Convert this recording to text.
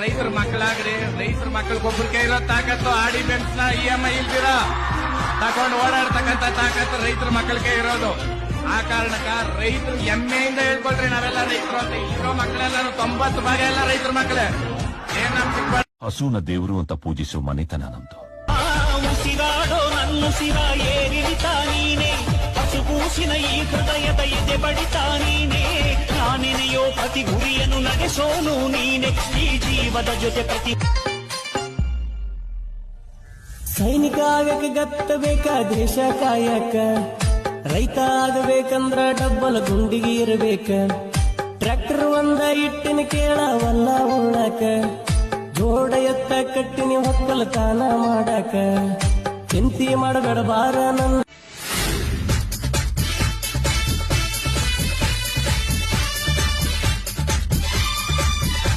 ರೈತರ ಮಕ್ಕಳಾಗ್ರಿ, ರೈತರ ಮಕ್ಕಳಿಗೊಬ್ಬರಿಗೆ ಇರೋ ತಾಕತ್ತು ಆಡಿ ಬೆನ್ಸ್ನ EMI ಇಲ್ದಿರ ತಗೊಂಡು ಓಡಾಡ್ತಕ್ಕಂಥ ತಾಕತ್ತು ರೈತರ ಮಕ್ಕಳಿಗೆ ಇರೋದು. ಆ ಕಾರಣಕ್ಕ ರೈತರು ಹೆಮ್ಮೆಯಿಂದ ಹೇಳ್ಕೊಳ್ರಿ, ನಾವೆಲ್ಲ ರೈತರು ಅಂತ. ಇರೋ ಮಕ್ಕಳೆಲ್ಲ 90 ಭಾಗ ಎಲ್ಲ ರೈತರ ಮಕ್ಕಳೇ. ಏನ್ ನಮ್ ಸಿಕ್ಕ ಹಸುನ ದೇವರು ಅಂತ ಪೂಜಿಸೋ ಮನೆತನ ನಮ್ದು. ಉಸಿರಾಡೋ ನನ್ನುಸಿರ ಏರಿಳಿತ ನೀನೆ, ಹಸುಗೂಸಿನ ಈ ಹೃದಯದ ಎದೆ ಬಡಿತ ನೀನೆ, ನಾನೆನೆಯೋ ಪ್ರತಿ ಗುರಿಯನ್ನು ನಡೆಸೋನು ನೀನೆ, ಈ ಜೀವದ ಜೊತೆ ಪ್ರತಿ. ಸೈನಿಕ ಆಗಕ್ಕೆ ಗತ್ತಬೇಕ ದೇಶ ಕಾಯಕ, ರೈತ ಆಗಬೇಕಂದ್ರ ಡಬ್ಬಲ್ ಗುಂಡಿಗೆ ಇರಬೇಕ, ಟ್ರ್ಯಾಕ್ಟರ್ ಒಂದ ಇಟ್ಟಿನ ಕೇಳವಲ್ಲ ಉಳ್ಳಾಕ, ಜೋಡ ಎತ್ತ ಕಟ್ಟಿನಿ ಹೊಕ್ಕಲತಾನ ಮಾಡಾಕ, ಚಿಂತಿ ಮಾಡಬೇಡ ಬಾರ ನನ್ನ